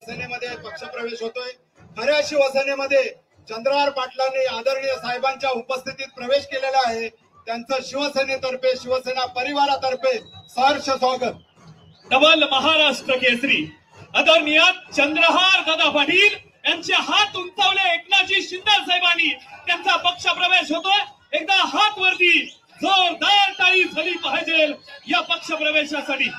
शिवसेनेमध्ये पक्षप्रवेश होतोय। खऱ्या शिवसेनेमध्ये चंद्रहार पाटलांनी आदरणीय साहेबांच्या उपस्थितीत प्रवेश केलेला आहे। त्यांचं शिवसेनेतर्फे शिवसेना परिवारातर्फे सहर्ष स्वागत। डबल महाराष्ट्र केसरी आदरणीय चंद्रहार दादा पाटील यांचे हात उंचावले एकनाथजी शिंदे साहेबांनी त्यांचा पक्षप्रवेश होतोय। एकदा हात वरती जोरदार टाळी झाली पाहिजे या पक्षप्रवेशासाठी।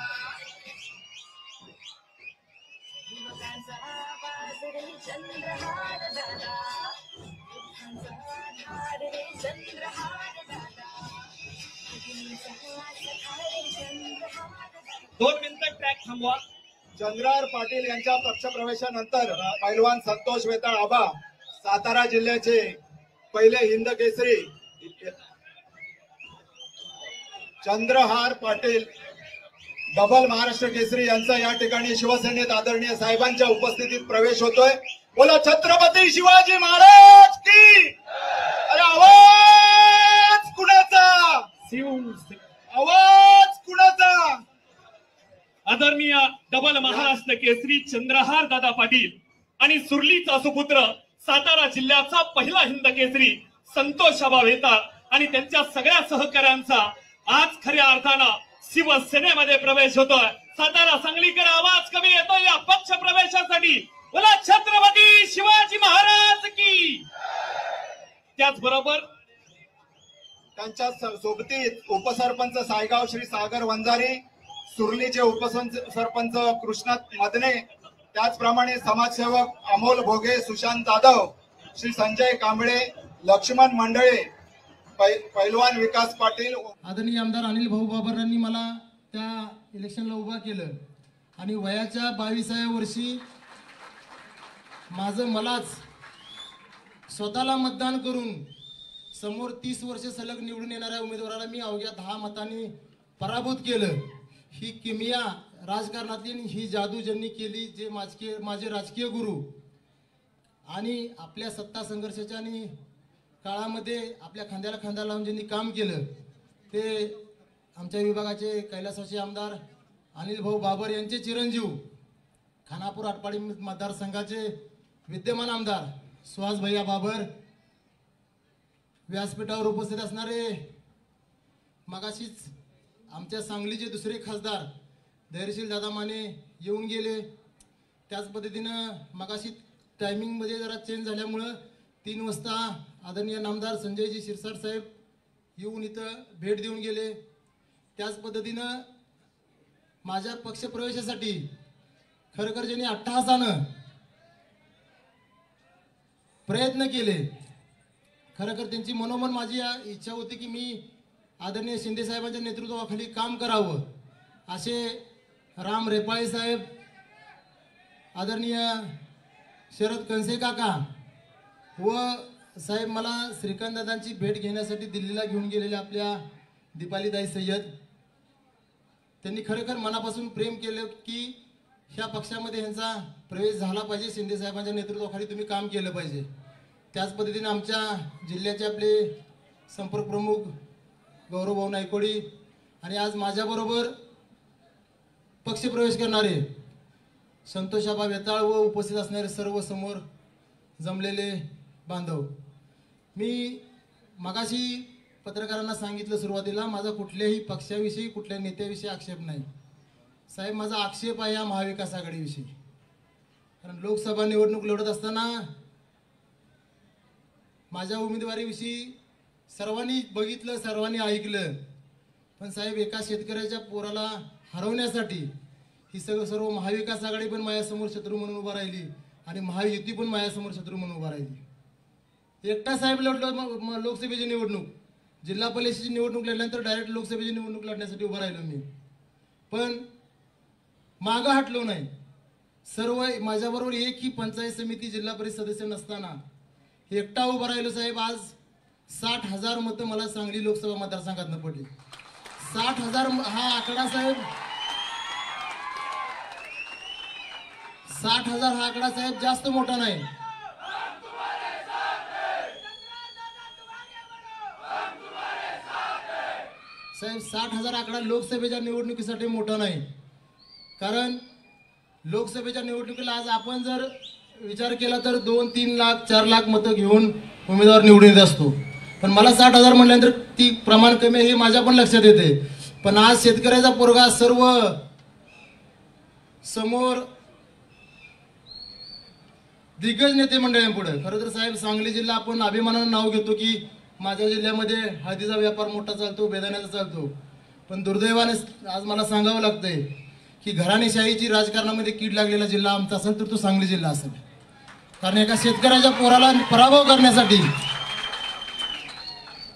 दोन मिनिटं ट्रॅक थांबवा। चंद्रहार पाटील यांच्या पक्षप्रवेशानंतर पैलवान संतोष वेताळ आबा सातारा जिल्ह्याचे पहिले हिंद केसरी चंद्रहार पाटील डबल महाराष्ट्र केसरी यांचा या ठिकाणी शिवसेनेत आदरणीय साहेबांच्या उपस्थितीत प्रवेश होतोय। बोला छत्रपती शिवाजी महाराज की। अरे आवाज कुणाचा? आवाज कुणाचा? आदरणीय डबल महाराष्ट्र केसरी चंद्रहार दादा पाटील आणि सुरलीचा सुपुत्र सातारा जिल्ह्याचा पहिला हिंद केसरी संतोष आबा वेताळ आणि त्यांच्या सगळ्या सहकाऱ्यांचा आज खऱ्या अर्थानं शिवसेनेमध्ये प्रवेश होतोय। सातारा सांगलीकर आवाज कमी येतोय या पक्ष प्रवेशासाठी। बोला छत्रपती शिवाजी महाराज की। त्याचबरोबर त्यांच्या सोबतीत उपसरपंच सायगाव श्री सागर वंजारी, सुरलीचे उपसरपंच कृष्णात मदने, त्याचप्रमाणे समाजसेवक अमोल भोगे, सुशांत जाधव, श्री संजय कांबळे, लक्ष्मण मंडळे, पैलवान विकास पाटील। आदरणीय आमदार अनिल भाऊ बाबर यांनी मला त्या इलेक्शनला उभा केलं आणि वयाच्या 22व्या वर्षी मलाच स्वतःला मतदान करून समोर 30 वर्ष सलग निवडून येणाऱ्या उमेदवाराला मी अवघ्या 10 मतांनी पराभूत केलं। ही किमिया राजकारणातली ही जादू ज्यांनी केली, जे माझे राजकीय गुरु आणि आपल्या सत्ता संघर्षाच्या आणि काळामध्ये आपल्या खांद्याला खांदा लावून ज्यांनी काम केलं ते आमच्या विभागाचे कैलासवासी आमदार अनिल भाऊ बाबर यांचे चिरंजीव, खानापूर आटपाडी मतदारसंघाचे विद्यमान आमदार सुहास भैया बाबर, व्यासपीठावर उपस्थित असणारे मगाशीच आमच्या सांगलीचे दुसरे खासदार धैर्यशील दादा माने येऊन गेले। त्याच पद्धतीनं मगाशी टायमिंगमध्ये जरा चेंज झाल्यामुळं 3 वाजता आदरणीय नामदार संजयजी शिरसाट साहेब येऊन इथं भेट देऊन गेले। त्याच पद्धतीनं माझ्या पक्षप्रवेशासाठी खरखर ज्यांनी अट्टहासानं प्रयत्न केले, खरखर त्यांची मनोमन माझी इच्छा होती की मी आदरणीय शिंदे साहेबांच्या नेतृत्वाखाली काम करावं। असे राम रेपाळे साहेब, आदरणीय शरद कणसे काका व साहेब मला श्रीकांत दादांची भेट घेण्यासाठी दिल्लीला घेऊन गेलेले आपल्या दीपालीताई सय्यद, त्यांनी खरखर मनापासून प्रेम केलं की ह्या पक्षामध्ये ह्यांचा प्रवेश झाला पाहिजे, शिंदे साहेबांच्या नेतृत्वाखाली तुम्ही काम केलं पाहिजे। त्याच पद्धतीने आमच्या जिल्ह्याचे आपले संपर्क प्रमुख गौरवभाऊ नायकोडी आणि आज माझ्याबरोबर पक्षप्रवेश करणारे संतोष आबा वेताळ व उपस्थित असणारे सर्व समोर जमलेले बांधव, मी मगाशी पत्रकारांना सांगितलं सुरुवातीला, माझा कुठल्याही पक्षाविषयी कुठल्या नेत्याविषयी आक्षेप नाही साहेब। माझा आक्षेप आहे या महाविकास आघाडीविषयी, कारण लोकसभा निवडणूक लढत असताना माझ्या उमेदवारीविषयी सर्वांनी बघितलं, सर्वांनी ऐकलं, पण साहेब एका शेतकऱ्याच्या पोराला हरवण्यासाठी ही सर्व महाविकास आघाडी पण माझ्यासमोर शत्रू म्हणून उभा राहिली आणि महायुती पण माझ्यासमोर शत्रू म्हणून उभा राहिली। एकटा साहेब लढलो लोकसभेची निवडणूक, जिल्हा परिषदेची निवडणूक लढल्यानंतर डायरेक्ट लोकसभेची निवडणूक लढण्यासाठी उभा राहिलो मी, पण मागं हटलो नाही। सर्व माझ्याबरोबर एकही पंचायत समिती जिल्हा परिषद सदस्य नसताना एकटा उभा राहिलो साहेब। आज 60,000 मतं मला सांगली लोकसभा मतदारसंघातून पडली। 60,000 हा आकडा साहेब, 60,000 हा आकडा साहेब जास्त मोठा नाही। साहेब 60,000 आकडा लोकसभेच्या निवडणुकीसाठी मोठा नाही, कारण लोकसभेच्या निवडणुकीला आज आपण जर विचार केला तर 2-3 लाख 4 लाख मतं घेऊन उमेदवार निवडून येत असतो. पण मला 60,000 म्हटल्यानंतर ती प्रमाण कमी हे माझ्या पण लक्षात येते. पण आज शेतकऱ्याचा पोरगा सर्व समोर दिग्गज नेते मंडळींपुढे. खरं तर साहेब, सांगली जिल्हा आपण अभिमानानं नाव घेतो की माझ्या जिल्ह्यामध्ये हळदीचा व्यापार मोठा चालतो, बेदाण्याचा चालतो. पण दुर्दैवाने आज मला सांगावं लागतंय की घराणेशाहीची राजकारणामध्ये कीड लागलेला जिल्हा आमचा असेल तर तो सांगली जिल्हा असेल. कारण एका शेतकऱ्याच्या पोराला पराभव करण्यासाठी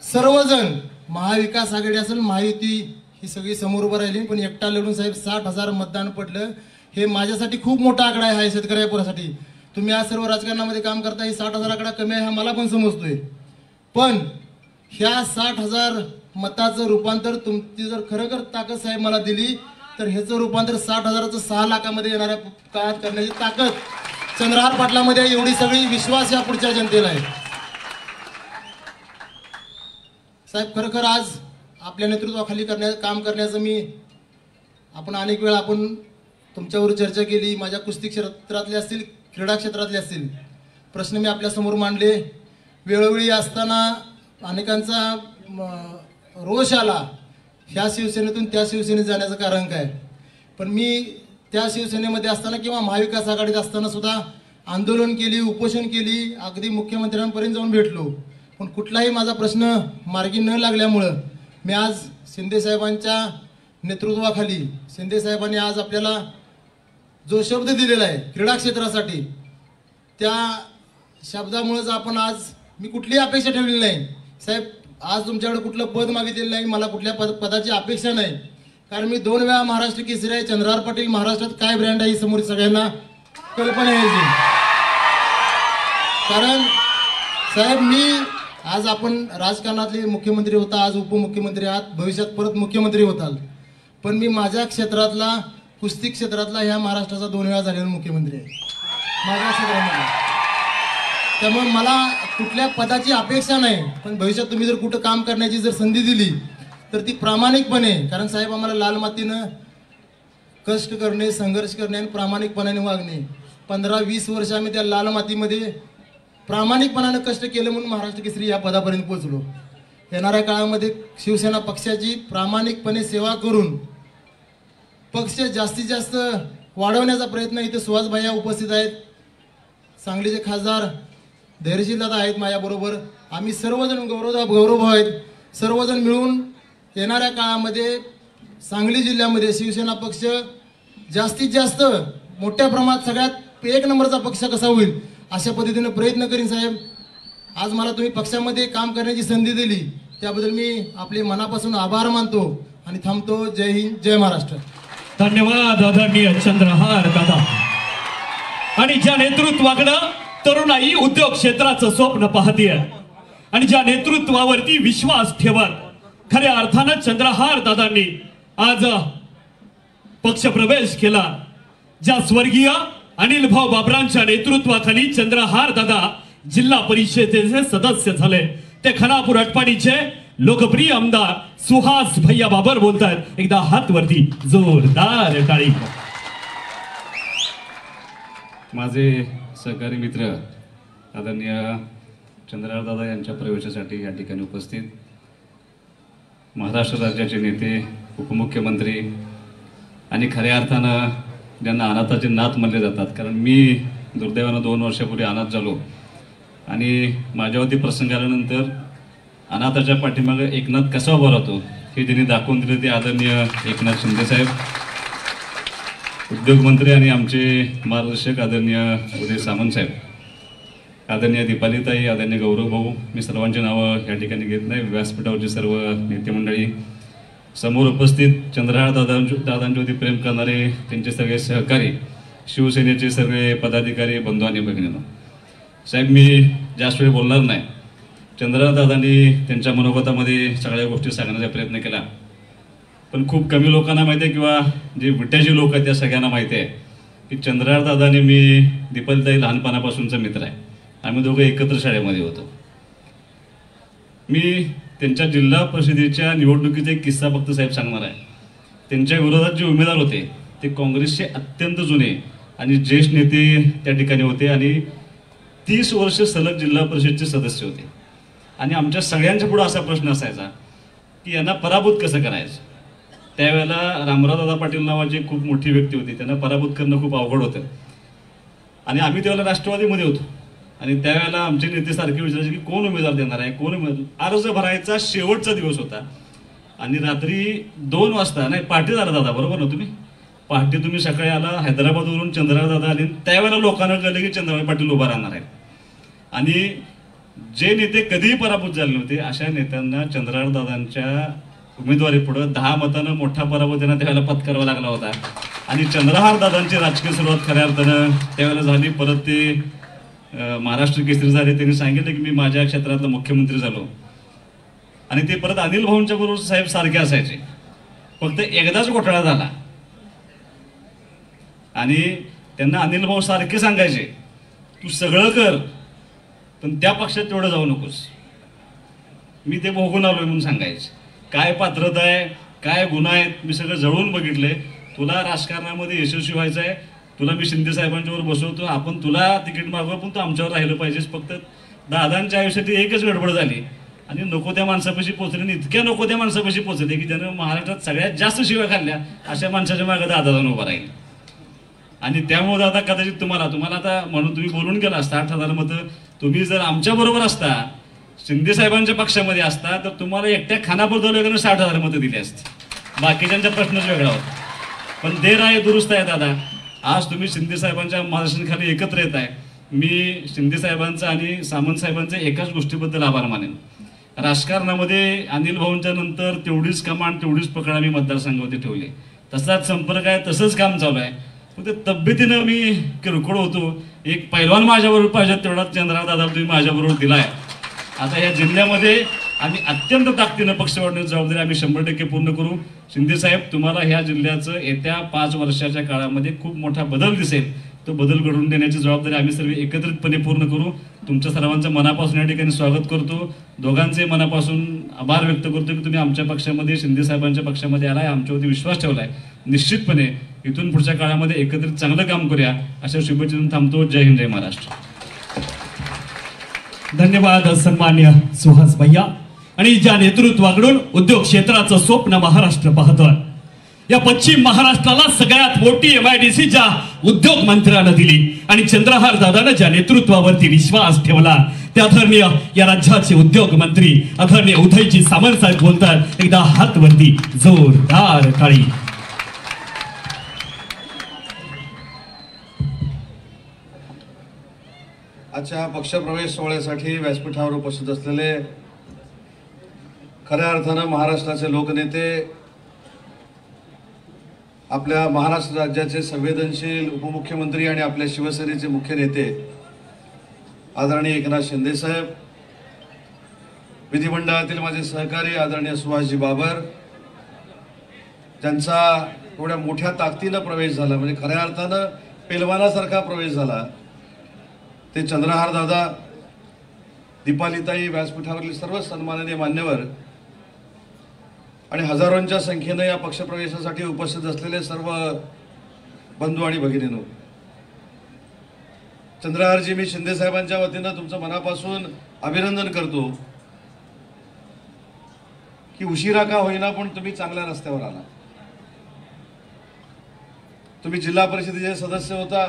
सर्वजण, महाविकास आघाडी असेल, महायुती, ही सगळी समोर उभं राहिली. पण एकटा लढून साहेब 60,000 मतदान पडलं. हे माझ्यासाठी खूप मोठा आकडा आहे शेतकऱ्या पोरासाठी. तुम्ही आज सर्व राजकारणामध्ये काम करता, ही 60,000 आकडा कमी आहे हा मला पण समजतोय. पण ह्या 60,000 मताचं रूपांतर तुमची जर खरोखर ताकद साहेब मला दिली तर ह्याचं रूपांतर 60,000चं 6 लाखामध्ये येणाऱ्या काळात करण्याची ताकद चंद्रहार पाटलामध्ये एवढी सगळी विश्वास या पुढच्या जनतेला आहे. साहेब, खरोखर आज आपल्या नेतृत्वाखाली काम करण्याचं आपण अनेक वेळा तुमच्यावर चर्चा केली. माझ्या कुस्ती क्षेत्रातले असतील, क्रीडा क्षेत्रातले असतील, प्रश्न मी आपल्यासमोर मांडले. वेळोवेळी असताना अनेकांचा रोष आला, ह्या शिवसेनेतून त्या शिवसेनेत जाण्याचं कारण काय. पण मी त्या शिवसेनेमध्ये असताना किंवा महाविकास आघाडीत असताना सुद्धा आंदोलन केली, उपोषण केली, अगदी मुख्यमंत्र्यांपर्यंत जाऊन भेटलो. पण कुठलाही माझा प्रश्न मार्गी न लागल्यामुळं मी आज शिंदे साहेबांच्या नेतृत्वाखाली, शिंदे साहेबांनी आज आपल्याला जो शब्द दिलेला आहे क्रीडा क्षेत्रासाठी, त्या शब्दामुळेच आपण आज, मी कुठलीही अपेक्षा ठेवलेली नाही साहेब. आज तुमच्याकडे कुठलं पद मागितलेलं नाही, मला कुठल्या पदाची अपेक्षा नाही. कारण मी 2 वेळा महाराष्ट्र केसरी आहे. चंद्रहार पाटील महाराष्ट्रात काय ब्रँड आहे ही समोर सगळ्यांना कल्पना यायची. कारण साहेब, मी आज आपण राजकारणातले मुख्यमंत्री होता, आज उपमुख्यमंत्री आहात, भविष्यात परत मुख्यमंत्री होताल. पण मी माझ्या क्षेत्रातला, कुस्ती क्षेत्रातला, ह्या महाराष्ट्राचा 2 वेळा झालेला मुख्यमंत्री आहे माझ्या क्षेत्रामध्ये. त्यामुळे मला कुठल्या पदाची अपेक्षा नाही. पण भविष्यात तुम्ही जर कुठं काम करण्याची जर संधी दिली तर ती प्रामाणिकपणे, कारण साहेब आम्हाला लाल मातीनं कष्ट करणे, संघर्ष करणे आणि प्रामाणिकपणाने वागणे, 15-20 वर्ष आम्ही त्या लाल मातीमध्ये प्रामाणिकपणानं कष्ट केलं म्हणून महाराष्ट्र केसरी या पदापर्यंत पोहोचलो. येणाऱ्या काळामध्ये शिवसेना पक्षाची प्रामाणिकपणे सेवा करून पक्ष जास्तीत जास्त वाढवण्याचा प्रयत्न. इथे सुहास भैया उपस्थित आहेत, सांगलीचे खासदार धैर्यशील दादा आहेत माझ्याबरोबर. आम्ही सर्वजण गौरव आहेत. सर्वजण मिळून येणाऱ्या काळामध्ये सांगली जिल्ह्यामध्ये शिवसेना पक्ष जास्तीत जास्त मोठ्या प्रमाणात सगळ्यात 1 नंबरचा पक्ष कसा होईल अशा पद्धतीने प्रयत्न करीन साहेब. आज मला तुम्ही पक्षामध्ये काम करण्याची संधी दिली त्याबद्दल मी आपले मनापासून आभार मानतो आणि थांबतो. जय हिंद, जय महाराष्ट्र. धन्यवाद आदरणीय चंद्रहार दादा. आणि ज्या नेतृत्वाकडं तरुणाई उद्योग क्षेत्राचं स्वप्न पाहतीय आणि ज्या नेतृत्वावरती विश्वास ठेवत खऱ्या अर्थानं चंद्रहार दादांनी आज पक्षप्रवेश केला, ज्या स्वर्गीय अनिल भाऊ बाबरांच्या नेतृत्वाखाली चंद्रहार दादा जिल्हा परिषदेचे सदस्य झाले, ते खानापूर अटपाडीचे लोकप्रिय आमदार सुहास भैया बाबर बोलतात. एकदा हात वरती, जोरदार टाळी. माझे सहकारी मित्र आदरणीय चंद्रहार दादा यांच्या प्रवेशासाठी या ठिकाणी उपस्थित महाराष्ट्र राज्याचे नेते, उपमुख्यमंत्री आणि खऱ्या अर्थानं ज्यांना अनाथाचे नाथ म्हणले जातात, कारण मी दुर्दैवानं 2 वर्षापूर्वी अनाथ झालो आणि माझ्यावरती प्रसंग आल्यानंतर अनाथाच्या पाठीमागे एकनाथ कसा उभा राहतो हे त्यांनी दाखवून दिले. ते आदरणीय एकनाथ शिंदे साहेब, उद्योगमंत्री आणि आमचे मार्गदर्शक आदरणीय उदय सामंत साहेब, आदरणीय दीपालीताई, आदरणीय गौरव भाऊ. मी सर्वांची नावं या ठिकाणी घेत नाही. व्यासपीठावरचे सर्व नेते मंडळी, समोर उपस्थित चंद्रहार दादांच्यावरती प्रेम करणारे त्यांचे सगळे सहकारी, शिवसेनेचे सगळे पदाधिकारी, बंधू आणि भगिनींनो, साहेब मी जास्त वेळ बोलणार नाही. चंद्रहार दादांनी त्यांच्या मनोगतामध्ये सगळ्या गोष्टी सांगण्याचा प्रयत्न केला. पण खूप कमी लोकांना माहिती आहे किंवा जे विट्याचे लोक आहेत त्या सगळ्यांना माहिती आहे की चंद्रहार दादाने, मी दीपालीताई लहानपणापासूनचा मित्र आहे. आम्ही दोघं एकत्र शाळेमध्ये होतो. मी त्यांच्या जिल्हा परिषदेच्या निवडणुकीचा एक किस्सा फक्त साहेब सांगणार आहे. त्यांच्या विरोधात जे उमेदवार होते ते काँग्रेसचे अत्यंत जुने आणि ज्येष्ठ नेते त्या ठिकाणी होते आणि 30 वर्ष सलग जिल्हा परिषदचे सदस्य होते. आणि आमच्या सगळ्यांच्या पुढे असा प्रश्न असायचा की यांना पराभूत कसं करायचं. त्यावेळेला रामरावदादा पाटील नावाची खूप मोठी व्यक्ती होती, त्यांना पराभूत करणं खूप अवघड होतं. आणि आम्ही त्यावेळेला राष्ट्रवादीमध्ये होतो आणि त्यावेळेला आमचे नेते सारखे विचारायचे की कोण उमेदवार देणार आहे, कोण उमेदवार. अर्ज भरायचा शेवटचा दिवस होता आणि रात्री 2 वाजता, नाही पहाटे झाला दादा, बरोबर ना तुम्ही, पहाटे तुम्ही सकाळी आला, हैदराबादवरून चंद्रहार दादा आले. त्यावेळेला लोकांना कळलं की चंद्रहार पाटील उभा राहणार आहेत. आणि जे नेते कधीही पराभूत झाले नव्हते अशा नेत्यांना चंद्रहार दादांच्या उमेदवारी पुढे 10 मतांना मोठा पराभव त्यांना त्यावेळेला पत्करावा लागला होता. आणि चंद्रहार दादांची राजकीय सुरुवात खऱ्या अर्थानं त्यावेळेला झाली. परत ते महाराष्ट्र केसरी झाले. त्यांनी सांगितलं की मी माझ्या क्षेत्रातला मुख्यमंत्री झालो. आणि ते परत अनिल भाऊंच्या बरोबर साहेब सारखे असायचे. फक्त एकदाच घोटाळा झाला आणि त्यांना अनिल भाऊ सारखे सांगायचे तू सगळं कर पण त्या पक्षात तेवढं जाऊ नकोस. मी ते भोगून आलोय म्हणून सांगायचे. काय पात्रता आहे, काय गुन्हा आहेत, मी सगळं जळून बघितलंय. तुला राजकारणामध्ये यशस्वी व्हायचं आहे, तुला मी शिंदे साहेबांच्यावर बसवतो, आपण तुला तिकीट मागवा पण तू आमच्यावर राहिलं पाहिजेस. फक्त दादांच्या आयुष्यात एकच गडबड झाली आणि नको त्या माणसापाशी पोहोचले, इतक्या नको त्या माणसापाशी पोहोचले की त्यानं महाराष्ट्रात सगळ्यात जास्त शिव्या खाल्ल्या अशा माणसाच्या मागे दादा जाऊन उभा राहील. आणि त्यामुळे दादा कदाचित तुम्हाला आता म्हणून तुम्ही बोलून गेला 60,000 मतं. तुम्ही जर आमच्या बरोबर असता, शिंदे साहेबांच्या पक्षामध्ये असता, तर तुम्हाला एकट्या खानापूर वगैरे 60,000 मतं दिली असती. बाकीच्यांचा प्रश्नच वेगळा होता. पण देर आहे दुरुस्त आहे दादा. आज तुम्ही शिंदे साहेबांच्या मार्गदर्शनाखाली एकत्र येत आहे. मी शिंदे साहेबांचा आणि सामंत साहेबांचा एकाच गोष्टीबद्दल आभार मानेन. राजकारणामध्ये अनिल भाऊंच्या नंतर तेवढीच कमांड तेवढीच पकड आम्ही मतदारसंघामध्ये ठेवली. तसाच संपर्क आहे, तसंच काम चालू आहे. फक्त तब्येतीनं मी किरकोळ होतो. एक पैलवान माझ्याबरोबर पाहिजे तेवढा चंद्रहार दादा तुम्ही माझ्याबरोबर दिलाय. आता या जिल्ह्यामध्ये आम्ही अत्यंत ताकदीनं पक्ष वाढण्याची जबाबदारी आम्ही 100% पूर्ण करू. शिंदे साहेब, तुम्हाला ह्या जिल्ह्याचं येत्या 5 वर्षाच्या काळामध्ये खूप मोठा बदल दिसेल. तो बदल घडवून देण्याची जबाबदारी आम्ही सर्व एकत्रितपणे पूर्ण करू. तुमच्या सर्वांचं मनापासून या ठिकाणी स्वागत करतो. दोघांचे मनापासून आभार व्यक्त करतो की तुम्ही आमच्या पक्षामध्ये, शिंदे साहेबांच्या पक्षामध्ये आलाय, आमच्यावरती विश्वास ठेवलाय. निश्चितपणे इथून पुढच्या काळामध्ये एकत्रित चांगलं काम करूया अशा शुभेच्छा थांबतो. जय हिंद, जय महाराष्ट्र. धन्यवाद सन्मान्य सुहास भैया. आणि ज्या नेतृत्वाकडून उद्योग क्षेत्राचं स्वप्न महाराष्ट्र पाहतोय, या पश्चिम महाराष्ट्राला सगळ्यात मोठी MIDC ज्या उद्योग मंत्र्यानं दिली आणि चंद्रहार दादानं ज्या नेतृत्वावरती विश्वास ठेवला, ते आदरणीय या राज्याचे उद्योग मंत्री आदरणीय उदयजी सामंत साहेब बोलतात. एकदा हात वरती, जोरदार टाळी. आजच्या पक्षप्रवेश सोहळ्यासाठी व्यासपीठावर उपस्थित असलेले खऱ्या अर्थानं महाराष्ट्राचे लोकनेते, आपल्या महाराष्ट्र राज्याचे संवेदनशील उपमुख्यमंत्री आणि आपल्या शिवसेनेचे मुख्य नेते आदरणीय एकनाथ शिंदे साहेब, विधिमंडळातील माझे सहकारी आदरणीय सुहासजी बाबर, ज्यांचा एवढ्या मोठ्या ताकदीनं प्रवेश झाला, म्हणजे खऱ्या अर्थानं पेलवानासारखा प्रवेश झाला, ते चंद्रहार दादा, दीपालीताई, व्यासपीठावरील सर्व सन्माननीय मान्यवर आणि हजारोंच्या संख्येने या पक्षप्रवेशासाठी उपस्थित असलेले सर्व बंधू आणि भगिनींनो, चंद्रहारजी, मी शिंदे साहेबांच्या वतीनं तुमचं मनापासून अभिनंदन करतो की उशिरा का होईना पण तुम्ही चांगल्या रस्त्यावर आला. तुम्ही जिल्हा परिषदेचे सदस्य होता.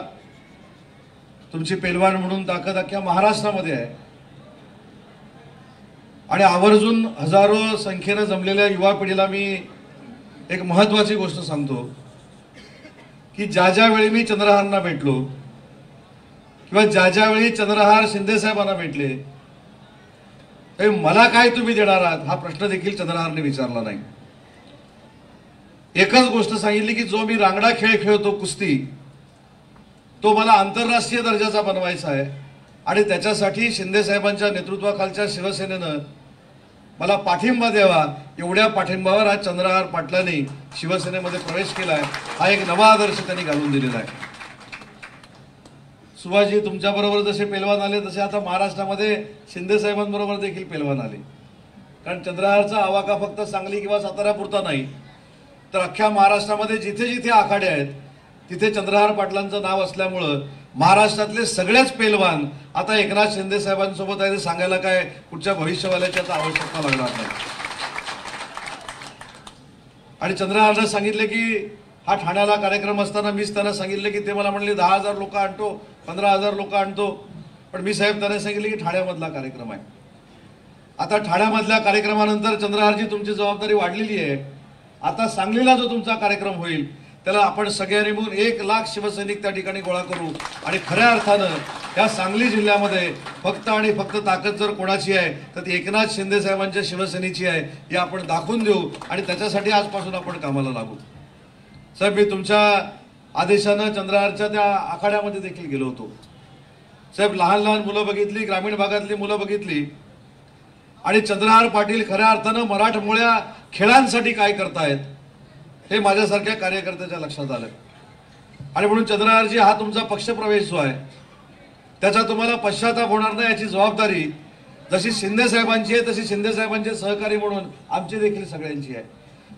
तुमची पेलवान म्हणून ताकद अख्ख्या महाराष्ट्रामध्ये आहे आणि आवर्जून हजारो संख्येने जमलेल्या युवा पिढीला मी एक महत्वाची गोष्ट सांगतो की ज्या ज्या वेळी मी चंद्रहारांना भेटलो किंवा ज्या ज्या वेळी चंद्रहार शिंदे साहेबांना भेटले, त्यावेळी मला काय तुम्ही देणार आहात हा प्रश्न देखील चंद्रहारने विचारला नाही. एकच गोष्ट सांगितली की जो मी रांगडा खेळ खेळतो, कुस्ती, तो मला आंतरराष्ट्रीय दर्जाचा बनवायचा आहे आणि त्याच्यासाठी शिंदे साहेबांच्या नेतृत्वाखालच्या शिवसेनेनं मला पाठिंबा द्यावा. एवढ्या पाठिंबावर आज चंद्रहार पाटलांनी शिवसेनेमध्ये प्रवेश केलाय. हा एक नवा आदर्श त्यांनी घालून दिलेला आहे. सुभाषजी, तुमच्याबरोबर जसे पेलवान आले तसे आता महाराष्ट्रामध्ये शिंदे साहेबांबरोबर देखील पेलवान आले. कारण चंद्रहारचा आवाका फक्त सांगली किंवा साताऱ्यापुरता नाही, तर अख्ख्या महाराष्ट्रामध्ये जिथे जिथे आखाडे आहेत तिथे चंद्रहार पाटलांचं नाव असल्यामुळं महाराष्ट्रातले सगळेच पेलवान आता एकनाथ शिंदे साहेबांसोबत आहे. सांगायला काय कुठच्या भविष्यवाल्याची आता आवश्यकता लागणार नाही. आणि चंद्रहारनं सांगितले की हा ठाण्याला कार्यक्रम असताना मीच त्यांना सांगितले की ते मला म्हणले 10,000 लोक आणतो, 15,000 लोक आणतो. पण मी साहेब त्यांना सांगितले की ठाण्यामधला कार्यक्रम आहे. आता ठाण्यामधल्या कार्यक्रमानंतर चंद्रहारजी तुमची जबाबदारी वाढलेली आहे. आता सांगलीला जो तुमचा कार्यक्रम होईल त्याला आपण सगळ्यांनी मिळून 1,00,000 शिवसैनिक त्या ठिकाणी गोळा करू आणि खऱ्या अर्थानं या सांगली जिल्ह्यामध्ये फक्त आणि फक्त ताकद जर कोणाची आहे तर ती एकनाथ शिंदे साहेबांच्या शिवसेनेची आहे हे आपण दाखवून देऊ आणि त्याच्यासाठी आजपासून आपण कामाला लागू. साहेब, मी तुमच्या आदेशानं चंद्रहारच्या त्या आखाड्यामध्ये देखील गेलो होतो. साहेब, लहान लहान मुलं बघितली, ग्रामीण भागातली मुलं बघितली आणि चंद्रहार पाटील खऱ्या अर्थानं मराठमोळ्या खेळांसाठी काय करतायत हे माझ्यासारख्या कार्यकर्त्याच्या लक्षात आलं. आणि म्हणून चंद्रहारजी, हा तुमचा पक्षप्रवेश जो आहे त्याचा तुम्हाला पश्चाताप होणार नाही याची जबाबदारी जशी शिंदे साहेबांची आहे तशी शिंदे साहेबांचे सहकारी म्हणून आमची देखील सगळ्यांची आहे.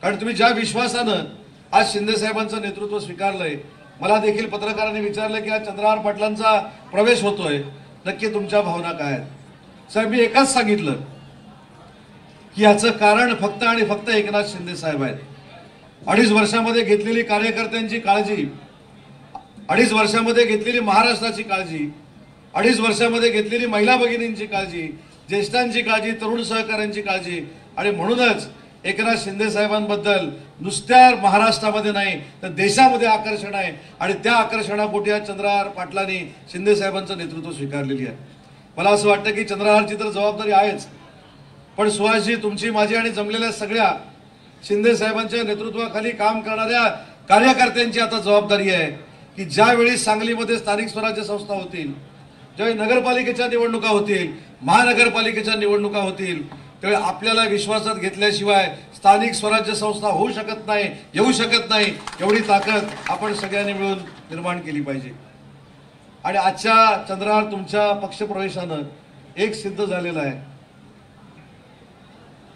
कारण तुम्ही ज्या विश्वासानं आज शिंदे साहेबांचं नेतृत्व स्वीकारलंय, मला देखील पत्रकारांनी विचारलं की आज चंद्रहार पाटलांचा प्रवेश होतोय, नक्की तुमच्या भावना काय आहेत. साहेब, मी एकच सांगितलं की याचं कारण फक्त आणि फक्त एकनाथ शिंदे साहेब आहेत. 2.5 वर्षामध्ये घेतलेली कार्यकर्त्यांची काळजी, 2.5 वर्षामध्ये घेतलेली महाराष्ट्राची काळजी, 2.5 वर्षामध्ये घेतलेली महिला भगिनींची काळजी, ज्येष्ठांची काळजी, तरुण सहकाऱ्यांची काळजी. आणि म्हणूनच एकनाथ शिंदे साहेबांबद्दल नुसत्या महाराष्ट्रामध्ये नाही तर देशामध्ये आकर्षण आहे आणि त्या आकर्षणापोटी आज चंद्रहार पाटलांनी शिंदे साहेबांचं नेतृत्व स्वीकारलेली आहे. मला असं वाटतं की चंद्रहारची तर जबाबदारी आहेच, पण सुहासजी, तुमची, माझी आणि जमलेल्या सगळ्या शिंदे साहेबांच्या नेतृत्वाखाली काम करणाऱ्या कार्यकर्त्यांची आता जबाबदारी आहे की ज्यावेळी सांगलीमध्ये स्थानिक स्वराज्य संस्था होतील, ज्यावेळी नगरपालिकेच्या निवडणुका होतील, महानगरपालिकेच्या निवडणुका होतील, त्यावेळी आपल्याला विश्वासात घेतल्याशिवाय स्थानिक स्वराज्य संस्था होऊ शकत नाही, येऊ शकत नाही. एवढी ताकद आपण सगळ्यांनी मिळून निर्माण केली पाहिजे. आणि आजच्या चंद्रहार तुमच्या पक्षप्रवेशानं एक सिद्ध झालेलं आहे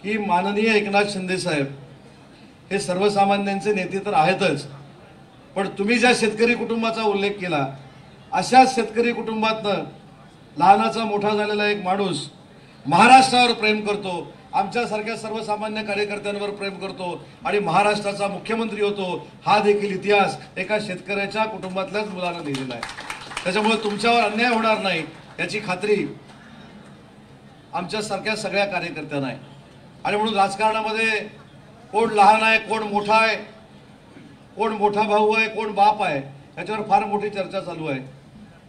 की माननीय एकनाथ शिंदे साहेब हे सर्वसामान्यांचे नेते तर आहेतच, पण तुम्ही ज्या शेतकरी कुटुंबाचा उल्लेख केला अशाच शेतकरी कुटुंबातनं लहानाचा मोठा झालेला एक माणूस महाराष्ट्रावर प्रेम करतो, आमच्यासारख्या सर्वसामान्य कार्यकर्त्यांवर प्रेम करतो आणि महाराष्ट्राचा मुख्यमंत्री होतो. हा देखील इतिहास एका शेतकऱ्याच्या कुटुंबातल्याच मुलांना लिहिलेला आहे. त्याच्यामुळे तुमच्यावर अन्याय होणार नाही याची खात्री आमच्यासारख्या सगळ्या कार्यकर्त्यांना आहे. आणि म्हणून राजकारणामध्ये कोण लहान आहे, कोण मोठा आहे, कोण मोठा भाऊ आहे, कोण बाप आहे, याच्यावर फार मोठी चर्चा चालू आहे.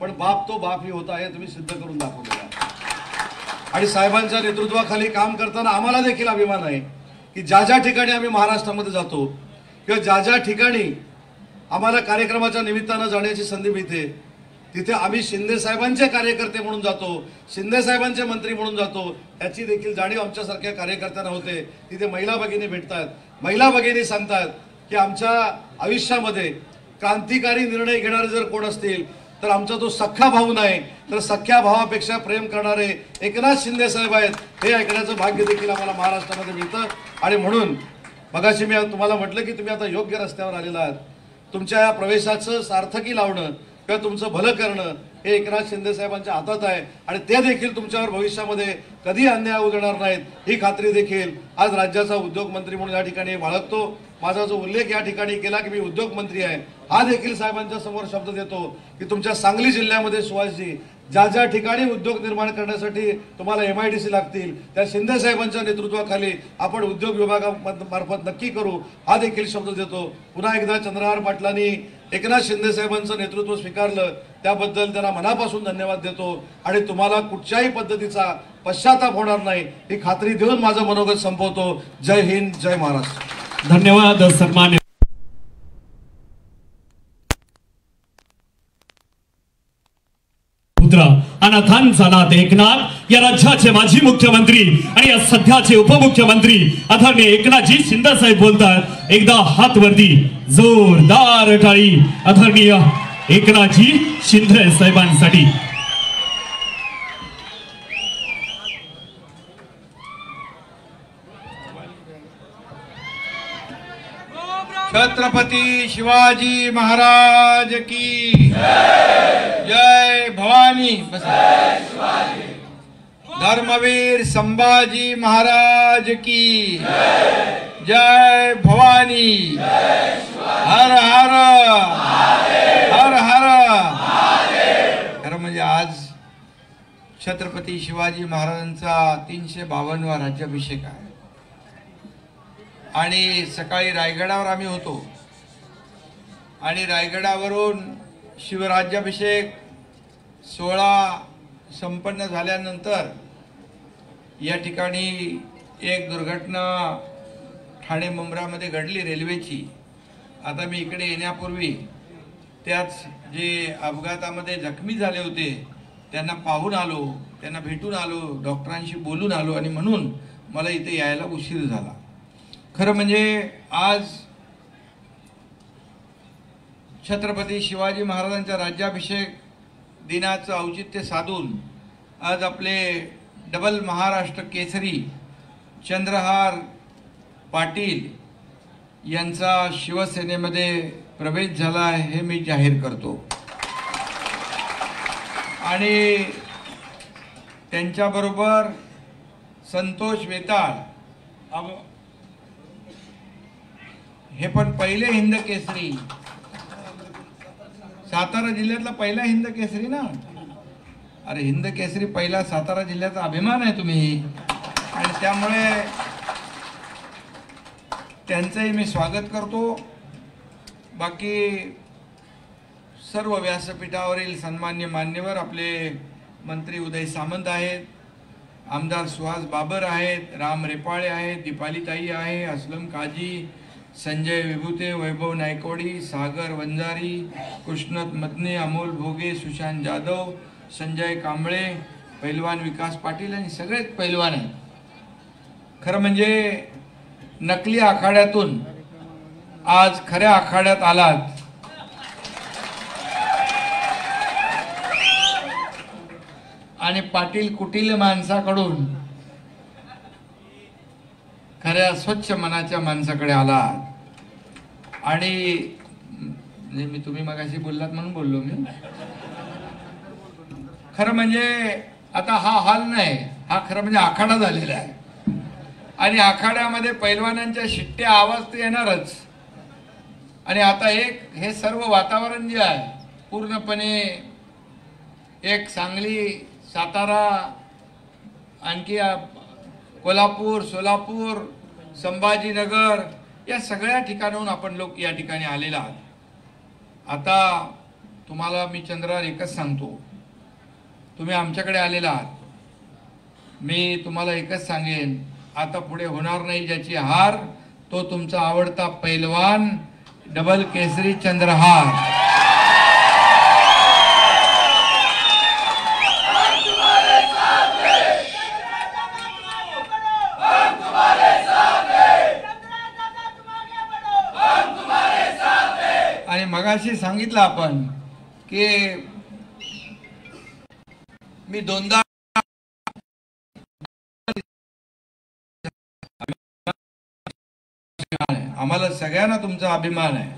पण बाप तो बाप ही होता हे तुम्ही सिद्ध करून दाखवलेलं आहे. आणि साहेबांच्या नेतृत्वाखाली काम करताना आम्हाला देखील अभिमान आहे की ज्या ज्या ठिकाणी आम्ही महाराष्ट्रामध्ये जातो किंवा ज्या ज्या ठिकाणी आम्हाला कार्यक्रमाच्या निमित्तानं जाण्याची संधी मिळते तिथे आम्ही शिंदे साहेबांचे कार्यकर्ते म्हणून जातो, शिंदे साहेबांचे मंत्री म्हणून जातो. याची देखील जाणीव आमच्यासारख्या कार्यकर्त्यांना होते. तिथे महिला भगिनी भेटतात, महिला भगिनी सांगतात की आमच्या आयुष्यामध्ये क्रांतिकारी निर्णय घेणारे जर कोण असतील तर आमचा तो सख्खा भाऊ नाही तर सख्ख्या भावापेक्षा प्रेम करणारे एकनाथ शिंदे साहेब आहेत. हे ऐकण्याचं भाग्य देखील आम्हाला महाराष्ट्रामध्ये मिळतं. आणि म्हणून मगाशी मी तुम्हाला म्हटलं की तुम्ही आता योग्य रस्त्यावर आलेला आहात. तुमच्या या प्रवेशाचं सार्थकी लावणं किंवा तुमचं भलं करणं हे एकनाथ शिंदे साहेबांच्या हातात आहे आणि ते देखील तुमच्यावर भविष्यामध्ये कधी अन्याय होऊ देणार नाहीत ही खात्री देखील आज राज्याचा उद्योगमंत्री म्हणून या ठिकाणी बाळगतो. माझा जो उल्लेख या ठिकाणी केला की मी उद्योगमंत्री आहे, हा देखील साहेबांच्या समोर शब्द देतो की तुमच्या सांगली जिल्ह्यामध्ये सुहासजी ज्या ज्या ठिकाणी उद्योग निर्माण करण्यासाठी तुम्हाला MIDC लागतील त्या शिंदे साहेबांच्या नेतृत्वाखाली आपण उद्योग विभागामार्फत नक्की करू, हा देखील शब्द देतो. पुन्हा एकदा चंद्रहार पाटलांनी एकनाथ शिंदे साहेबांचं नेतृत्व स्वीकारलं त्याबद्दल त्यांना मनापासून धन्यवाद देतो आणि तुम्हाला कुठच्याही पद्धतीचा पश्चाताप होणार नाही ही खात्री देऊन माझं मनोगत संपवतो. जय हिंद, जय महाराष्ट्र. धन्यवाद. सन्मान्य अनाथांचा नाथ एकनाथ या राज्याचे माजी मुख्यमंत्री आणि या सध्याचे उपमुख्यमंत्री आदरणीय एकनाथजी शिंदे साहेब बोलतात. एकदा हात वरती, जोरदार टाळी आदरणीय एकनाथजी शिंदे साहेबांसाठी. छत्रपती शिवाजी महाराज की जय भवानी. धर्मवीर संभाजी महाराज की जय भवानी. हर हर हर हर. खरं म्हणजे आज छत्रपती शिवाजी महाराजांचा 352वा राज्याभिषेक आहे आणि सकाळी रायगडावर आम्ही होतो आणि रायगडावरून शिवराज्याभिषेक सोहळा संपन्न झाल्यानंतर या ठिकाणी एक दुर्घटना ठाणे मुंब्रामध्ये घडली रेल्वेची. आता मी इकडे येण्यापूर्वी त्याच जे अपघातामध्ये जखमी झाले होते त्यांना पाहून आलो, त्यांना भेटून आलो, डॉक्टरांशी बोलून आलो आणि म्हणून मला इथे यायला उशीर झाला. खरं म्हणजे आज छत्रपती शिवाजी महाराजांच्या राज्याभिषेक दिनाचं औचित्य साधून आज आपले डबल महाराष्ट्र केसरी चंद्रहार पाटील यांचा शिवसेनेमध्ये प्रवेश झाला हे मी जाहीर करतो. आणि त्यांच्याबरोबर संतोष वेताळ हे पण पहिले हिंद केसरी, सातारा जिल्ह्यातला पहिला हिंद केसरी ना. अरे हिंद केसरी पहिला सातारा जिल्ह्याचा अभिमान आहे तुम्ही, आणि त्यामुळे त्यांचंही मी स्वागत करतो. बाकी सर्व व्यासपीठावरील सन्मान्य मान्यवर आपले मंत्री उदय सामंत आहेत, आमदार सुहास बाबर आहेत, राम रेपाळे आहेत, दीपालीताई आहे, असलम काजी, संजय विभूते, वैभव नायकवडी, सागर वंजारी, कृष्णत मदने, अमोल भोगे, सुशांत जाधव, संजय कांबळे, पैलवान विकास पाटील आणि सगळेच पैलवान आहेत. खरं म्हणजे नकली आखाड्यातून आज खऱ्या आखाड्यात आलात. आणि पाटील कुटील माणसाकडून खऱ्या स्वच्छ मनाच्या माणसाकडे आलात. आणि मी तुम्ही मगाशी बोललात म्हणून बोललो मी. खरं म्हणजे आता हा हाल नाही, हा खरं म्हणजे आखाडा झालेला आहे. आणि आखाड्यामध्ये पैलवानांच्या शिट्ट्या आवाज तर येणारच. आणि आता एक हे सर्व वातावरण जे आहे पूर्णपणे एक सांगली, सातारा, आणखी कोल्हापूर, सोलापूर, संभाजीनगर या सगळ्या ठिकाणाहून आपण लोक या ठिकाणी आलेला आहात. आता तुम्हाला मी चंद्रार एकच सांगतो, तुम्ही आमच्याकडे आलेला आहात. मी तुम्हाला एकच सांगेन, आता पुढे होणार नाही ज्याची हार, तो तुमचा आवडता पैलवान डबल केसरी चंद्रहार. आणि मगाशी सांगितलं आपण की मी दोनदा आम्हाला सगळ्यांना तुमचा अभिमान आहे.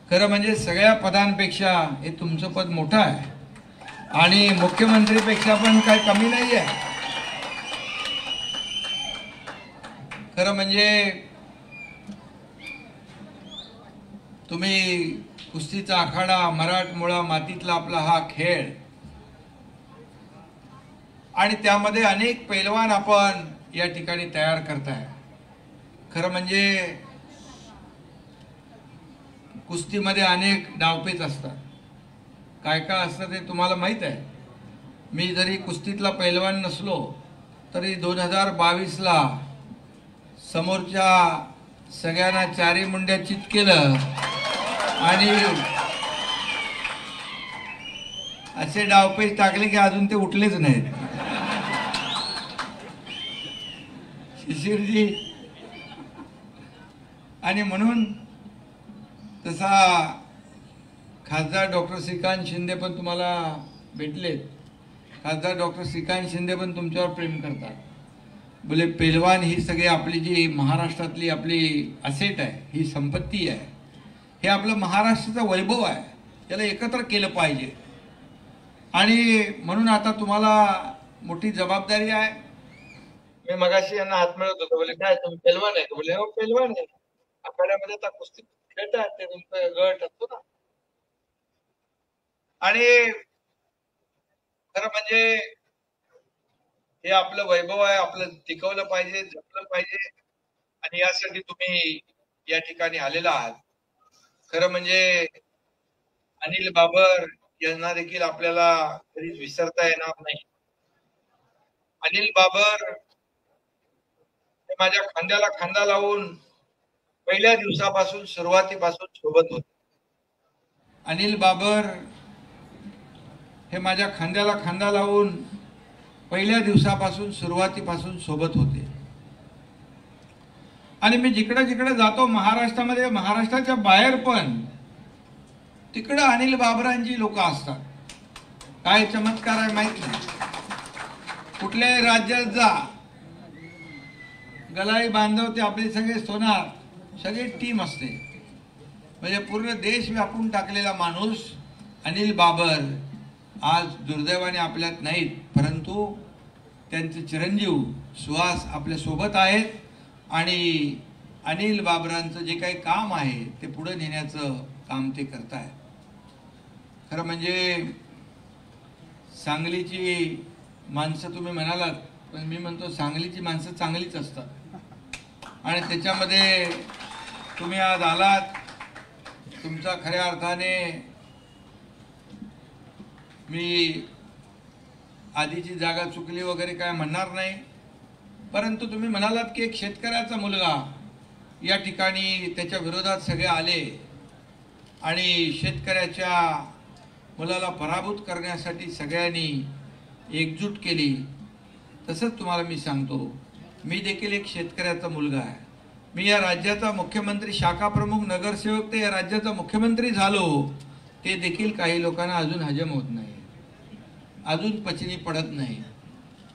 खरं म्हणजे सगळ्या पदांपेक्षा हे तुमचं पद मोठं आहे आणि मुख्यमंत्रीपेक्षा पण काही कमी नाही आहे. खरं म्हणजे तुम्ही कुस्तीचा आखाडा, मराठमोळा मातीतला आपला हा खेळ, आणि त्यामध्ये अनेक पैलवान आपण या ठिकाणी तयार करताय. खरं म्हणजे कुस्तीमध्ये अनेक डावपेच असतात, काय काय असतं ते तुम्हाला माहीत आहे. मी जरी कुस्तीतला पैलवान नसलो तरी 2022ला समोरच्या सगळ्यांना चारी मुंड्या चित केलं आणि असे डावपेच टाकले की अजून ते उठलेच नाहीत. शिशिरजी, आणि म्हणून तसा खासदार डॉक्टर श्रीकांत शिंदे पण तुम्हाला भेटलेत. खासदार डॉक्टर श्रीकांत शिंदे पण तुमच्यावर प्रेम करतात. बोले पैलवान ही सगळी आपली जी महाराष्ट्रातली आपली असेट आहे, ही संपत्ती आहे. हे आपलं महाराष्ट्राचं वैभव आहे, याला एकत्र केलं पाहिजे. आणि म्हणून आता तुम्हाला मोठी जबाबदारी आहे. मी मगाशी यांना हात मिळवत होतो, बोले काय तुम्ही पेलवान आहे? बोले हो पेलवान आहे. आखाड्यामध्ये आता कुस्ती खेळतात ते तुमचं गट असतो ना. आणि खरं म्हणजे हे आपलं वैभव आहे, आपलं टिकवलं पाहिजे, जपलं पाहिजे. आणि यासाठी तुम्ही या ठिकाणी आलेला आहात. खरं म्हणजे अनिल बाबर यांना देखील आपल्याला कधीच विसरता येणार नाही. अनिल बाबर हे माझ्या खांद्याला खांदा लावून पहिल्या दिवसापासून सुरुवातीपासून सोबत होते. अनिल बाबर हे माझ्या खांद्याला खांदा लावून पहिल्या दिवसापासून सुरुवातीपासून सोबत होते. आणि मी जिकडे जिकडे जातो महाराष्ट्रामध्ये, महाराष्ट्राच्या बाहेर पण तिकडे अनिल बाबरांची लोक असतात. काय चमत्कार आहे माहित नाही. कुठल्याही राज्यात जा, गलाई बांधव ते आपले सगळे सोनार, सगळी टीम असते. म्हणजे पूर्ण देश व्यापून टाकलेला माणूस अनिल बाबर आज दुर्दैवाने आपल्यात नाहीत, परंतु त्यांचे चिरंजीव सुहास आपल्या सोबत आहेत. आणि अनिल बाबरांचं जे काही काम आहे ते पुढे नेण्याचं काम ते करतायत. खरं म्हणजे सांगलीची माणसं तुम्ही म्हणालात, पण मी म्हणतो सांगलीची माणसं चांगलीच असतात. आणि त्याच्यामध्ये तुम्ही आज आलात, तुमचा खऱ्या अर्थाने मी आधीची जागा चुकली वगैरे काय म्हणणार नाही, परंतु तुम्ही म्हणालात की एक शेतकऱ्याचा मुलगा या ठिकाणी त्याच्या विरोधात सगळे आले आणि शेतकऱ्याच्या मुलाला पराभूत करण्यासाठी सगळ्यांनी एकजूट केली. तसंच तुम्हाला मी सांगतो, मी देखील एक शेतकऱ्याचा मुलगा आहे. मी या राज्याचा मुख्यमंत्री, शाखा प्रमुख, नगरसेवक ते या राज्याचा मुख्यमंत्री झालो, ते देखील काही लोकांना अजून हजम होत नाही, अजून पचनी पडत नाही.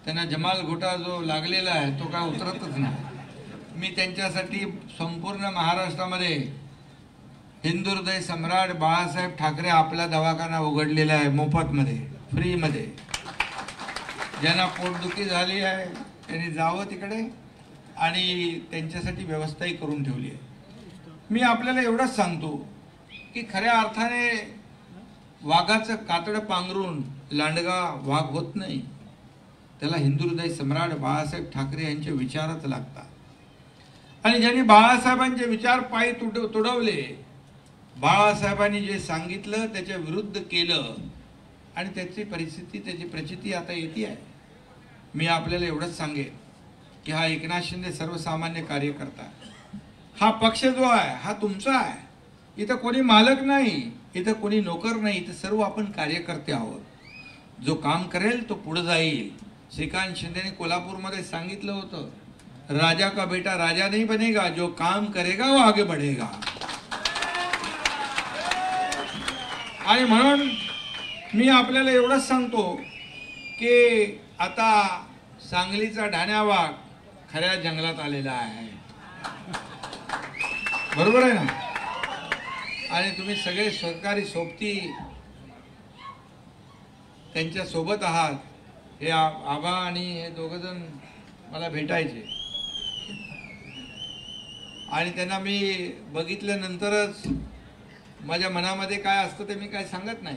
त्यांना जमाल घोटा जो लागलेला आहे तो काय उतरतच नाही. मी त्यांच्यासाठी संपूर्ण महाराष्ट्रामध्ये हिंदू हृदय सम्राट बाळासाहेब ठाकरे आपला दवाखाना उघडलेला आहे, मोफतमध्ये, फ्रीमध्ये. ज्यांना पोटदुखी झाली आहे त्यांनी जावं तिकडे आणि त्यांच्यासाठी व्यवस्थाही करून ठेवली आहे. मी आपल्याला एवढंच सांगतो की खऱ्या अर्थाने वाघाचं कातडं पांघरून लांडगा वाघ होत नाही. त्याला हिंदू हृदय सम्राट बाळासाहेब ठाकरे यांचे विचारच लागतात. आणि ज्यांनी बाळासाहेबांचे विचार पायी तुडवले, बाळासाहेबांनी जे सांगितलं त्याच्या विरुद्ध केलं आणि त्याची परिस्थिती, त्याची प्रचिती आता येते आहे. मी आपल्याला एवढंच सांगेन की हा एकनाथ शिंदे सर्वसामान्य कार्यकर्ता, हा पक्ष जो आहे हा तुमचा आहे. इथं कोणी मालक नाही, इथं कोणी नोकर नाही, इथं सर्व आपण कार्यकर्ते आहोत. जो काम करेल तो पुढे जाईल. श्रीकांत शिंदेने कोल्हापूरमध्ये सांगितलं होतं, राजा का बेटा राजा नहीं बनेगा, जो काम करेगा वो आगे बढ़ेगा. आणि म्हणून मी आपल्याला एवढंच सांगतो की आता सांगलीचा ढाण्या वाघ खऱ्या जंगलात आलेला आहे. बरोबर आहे ना? आणि तुम्ही सगळे सरकारी सोबती त्यांच्या सोबत आहात. हे आबा आणि हे दोघंजण मला भेटायचे आणि त्यांना मी बघितल्यानंतरच माझ्या मनामध्ये काय असतं ते मी काय सांगत नाही.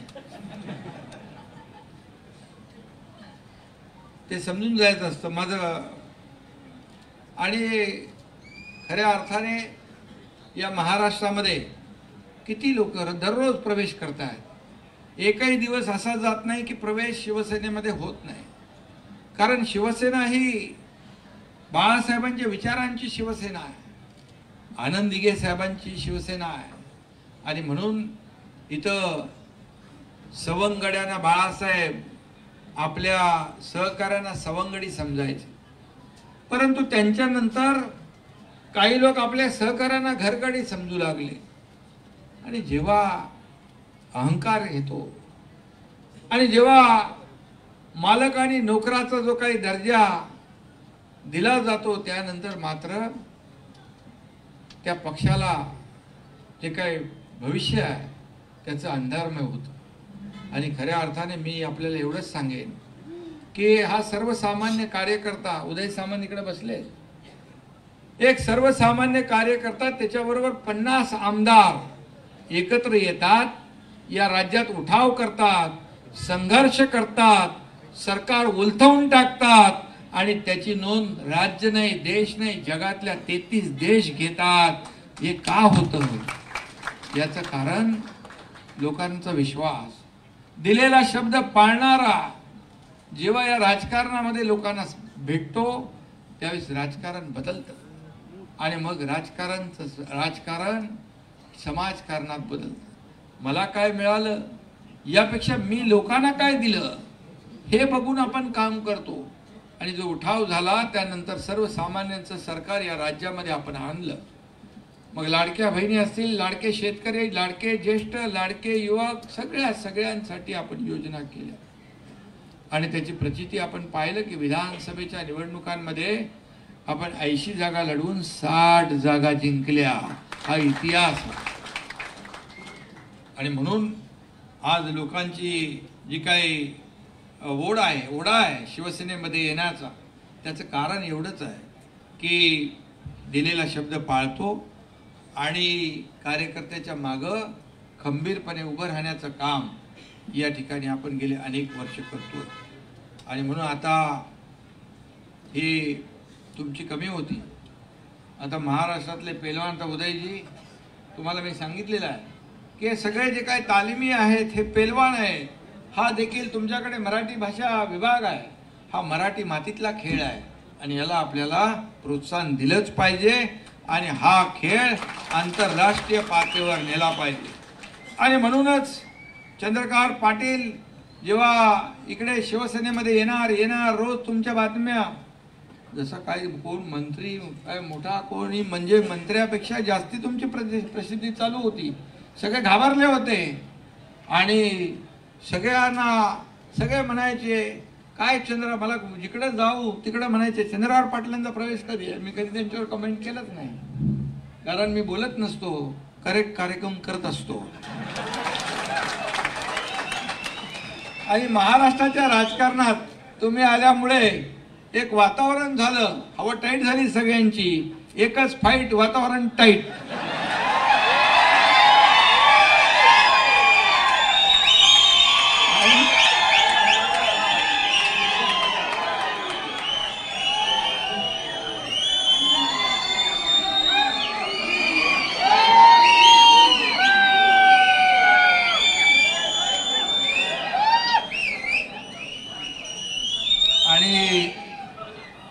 ते समजून जायचं असतं माझं. आणि खऱ्या अर्थाने या महाराष्ट्रामध्ये किती लोक दररोज प्रवेश करतात. एकही दिवस असा जात नाही की प्रवेश शिवसेनेमध्ये होत नाही. कारण शिवसेना ही बाळासाहेबांच्या विचारांची शिवसेना आहे, आनंद दिघे साहेबांची शिवसेना आहे. आणि म्हणून इथं सवंगड्यांना बाळासाहेब आपल्या सहकार्यांना सवंगडी समजायचे, परंतु त्यांच्यानंतर काही लोक आपल्या सहकार्यांना घरगडी समजू लागले. आणि जेव्हा अहंकार येतो आणि जेव्हा मालक आणि नोकराचा जो काही दर्जा दिला जातो, त्यानंतर मात्र त्या पक्षाला जे काही भविष्य आहे त्याचं अंधारमय होतं. आणि खऱ्या अर्थाने मी आपल्याला एवढंच सांगेन की हा सर्वसामान्य कार्यकर्ता, उदय सामंत इकडे बसले, एक सर्वसामान्य कार्यकर्ता, त्याच्याबरोबर 50 आमदार एकत्र येतात, या राज्यात उठाव करतात, संघर्ष करतात, सरकार उलथवून टाकतात आणि त्याची नोंद राज्य नाही, देश नाही, जगातल्या 33 देश घेतात. हे का होतं? याचं कारण लोकांचा विश्वास, दिलेला शब्द पाळणारा जेव्हा या राजकारणामध्ये लोकांना भेटतो त्यावेळेस राजकारण बदलतं आणि मग राजकारण समाजकारणात बदलतं. मला काय मिळालं यापेक्षा मी लोकांना काय दिलं हे बघून आपण काम करतो. आणि जो उठाव झाला त्यानंतर सर्वसामान्यांचं सरकार या राज्यामध्ये आपण आणलं. मग लाडक्या बहिणी असतील, लाडके शेतकरी, लाडके ज्येष्ठ, लाडके युवक, सगळ्यांसाठी आपण योजना केल्या. आणि त्याची प्रचिती आपण पाहिलं की विधानसभेच्या निवडणुकांमध्ये आपण 80 जागा लढवून 60 जागा जिंकल्या. हा इतिहास. आणि म्हणून आज लोकांची जी काही ओढा आहे शिवसेनेमध्ये येण्याचा, त्याचं कारण एवढंच आहे की दिलेला शब्द पाळतो आणि कार्यकर्त्याच्या मागं खंबीरपणे उभं राहण्याचं काम या ठिकाणी आपण गेले अनेक वर्ष करतो. आणि म्हणून आता ही तुमची कमी होती. आता महाराष्ट्रातले पेलवान तर उदयजी, तुम्हाला मी सांगितलेलं आहे की सगळे जे काही तालिमी आहेत हे पेलवान आहे. हा देखील तुमच्याकडे मराठी भाषा विभाग आहे. हा मराठी मातीतला खेळ आहे आणि याला आपल्याला प्रोत्साहन दिलंच पाहिजे आणि हा खेळ आंतरराष्ट्रीय पातळीवर नेला पाहिजे. आणि म्हणूनच चंद्रकांत पाटील जेव्हा इकडे शिवसेनेमध्ये येणार रोज तुमच्या बातम्या, जसं काही कोण मंत्री काय मोठा कोणी म्हणजे मंत्र्यापेक्षा जास्ती तुमची प्रसिद्धी चालू होती. सगळे घाबरले होते आणि सगळे म्हणायचे काय चंद्र, मला जिकडे जाऊ तिकडे म्हणायचे चंद्रकांत पाटलांचा प्रवेश कधी आहे. मी कधी त्यांच्यावर कमेंट केलंच नाही, कारण मी बोलत नसतो, करेक्ट कार्यक्रम करत असतो. आणि महाराष्ट्राच्या राजकारणात तुम्ही आल्यामुळे एक वातावरण झालं, हवा टाईट झाली सगळ्यांची. एकच फाईट, वातावरण टाईट.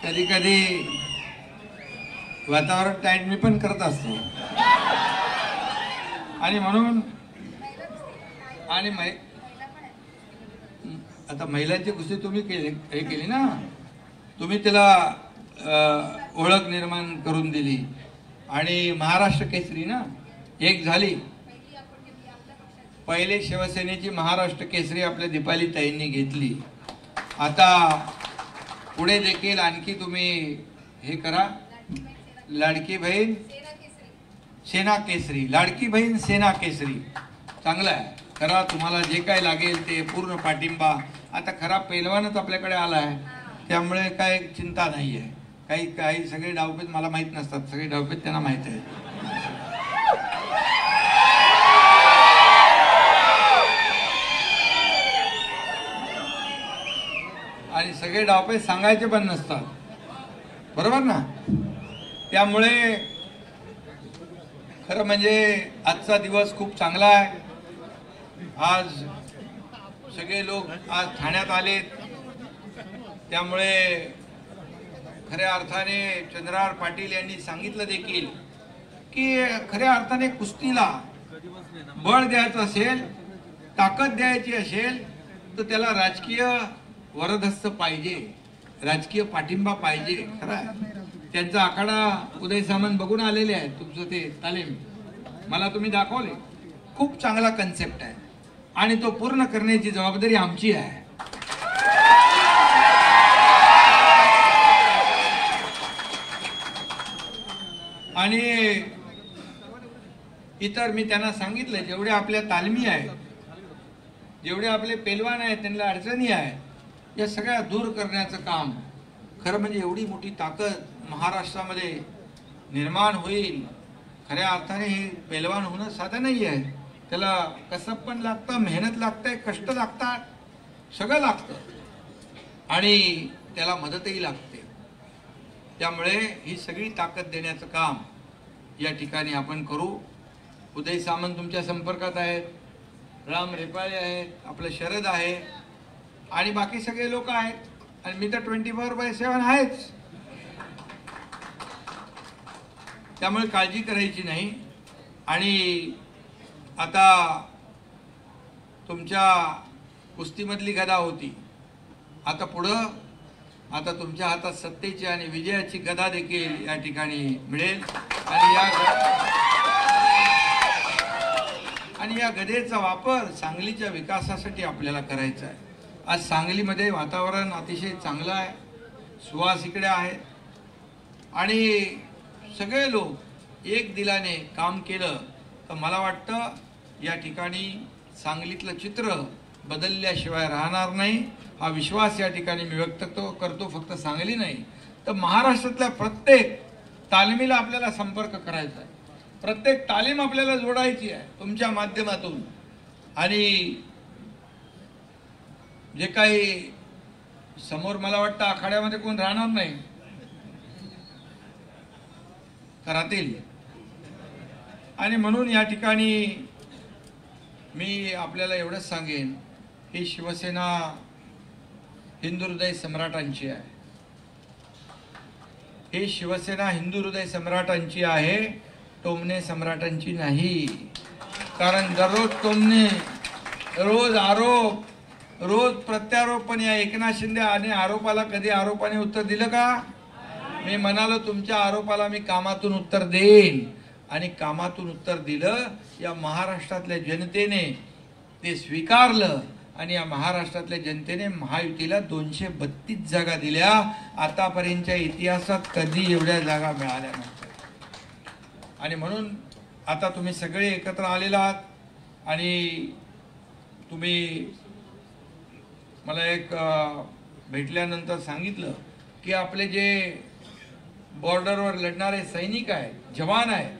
कधी कधी वातावरण टाईट मी पण करत असतो. आणि म्हणून आणि आता महिलांची कुस्ती तुम्ही हे केली ना, तुम्ही त्याला ओळख निर्माण करून दिली आणि महाराष्ट्र केसरी ना एक झाली. पहिले शिवसेनेची महाराष्ट्र केसरी आपल्या दीपाली ताईंनी घेतली. आता पुढे देखील आणखी तुम्ही हे करा, लाडकी बहीण सेना केसरी, लाडकी बहीण सेना केसरी. चांगलं आहे, करा. तुम्हाला जे काय लागेल ते पूर्ण पाठिंबा. आता खरा पैलवानच आपल्याकडे आला आहे त्यामुळे काय चिंता नाही आहे. काही सगळे डावपेच मला माहीत नसतात, सगळे डावपेच त्यांना माहीत आहे. आणि सगळे डावपे सांगायचे पण नसतात, बरोबर ना. त्यामुळे खरं म्हणजे आजचा दिवस खूप चांगला आहे. आज सगळे लोक आज ठाण्यात आलेत, त्यामुळे खऱ्या अर्थाने चंद्रकांत पाटील यांनी सांगितलं देखील की खऱ्या अर्थाने कुस्तीला बळ द्यायचं असेल, ताकद द्यायची असेल तर त्याला राजकीय वरदहस्त पाहिजे, राजकीय पाठिंबा पाहिजे. खरं त्यांचा आखाडा उदय सामंत बघून आलेले आहेत. तुमचं ते तालीम मला तुम्ही दाखवले, खूप चांगला कन्सेप्ट आहे आणि तो पूर्ण करण्याची जबाबदारी आमची आहे. आणि इतर मी त्यांना सांगितलं जेवढे आपल्या तालमी आहेत, जेवढे आपले पेलवान आहेत, त्यांना अडचणी आहेत, या सगळ्या दूर करण्याचं काम खरं म्हणजे एवढी मोठी ताकद महाराष्ट्रामध्ये निर्माण होईल. खऱ्या अर्थाने हे पेलवान होणं साधं नाही आहे. त्याला कसब पण लागतं, मेहनत लागते, कष्ट लागतात, सगळं लागतं आणि त्याला मदतही लागते. त्यामुळे ही सगळी ताकद देण्याचं काम या ठिकाणी आपण करू. उदय सामंत तुमच्या संपर्कात आहेत, राम रेपाळे आहेत, आपलं शरद आहे आणि बाकी सगळे लोक आहेत आणि मी तर 24/7 आहेच. त्यामुळे काळजी करायची नाही. आणि आता तुमच्या कुस्तीमधली गदा होती, आता पुढं आता तुमच्या हातात सत्तेची आणि विजयाची गदा देखील या ठिकाणी मिळेल आणि या गदेचा वापर सांगलीच्या विकासासाठी आपल्याला करायचा आहे. आज सांगलीमध्ये वातावरण अतिशय चांगलं आहे, सुवास इकडे आहेत आणि सगळे लोक एक दिलाने काम केलं तर मला वाटतं या ठिकाणी सांगलीतलं चित्र बदलल्याशिवाय राहणार नाही. हा विश्वास या ठिकाणी मी व्यक्त करतो. फक्त सांगली नाही तर महाराष्ट्रातल्या प्रत्येक तालमीला आपल्याला संपर्क करायचा आहे, प्रत्येक तालीम आपल्याला जोडायची आहे तुमच्या माध्यमातून. आणि जे काही समोर मला वाटतं आखाड्यामध्ये कोण राहणार नाही राहतील आणि म्हणून या ठिकाणी मी आपल्याला एवढंच सांगेन, ही शिवसेना हिंदू हृदय सम्राटांची आहे. ही शिवसेना हिंदू हृदय सम्राटांची आहे, टोमणे सम्राटांची नाही. कारण दररोज टोमणे, रोज आरोप, रोज प्रत्यारोप. पण या एकनाथ शिंदे आणि आरोपाला कधी आरोपाने उत्तर दिलं का? मी म्हणालो तुमच्या आरोपाला मी कामातून उत्तर देईन आणि कामातून उत्तर दिलं. या महाराष्ट्रातल्या जनतेने ते स्वीकारलं आणि या महाराष्ट्रातल्या जनतेने महायुतीला 232 जागा दिल्या. आतापर्यंतच्या इतिहासात कधी एवढ्या जागा मिळाल्या नव्हत्या. आणि म्हणून आता तुम्ही सगळे एकत्र आलेला आहात आणि तुम्ही मला एक भेटल्यानंतर सांगितलं की आपले जे बॉर्डरवर लढणारे सैनिक आहेत, जवान आहेत,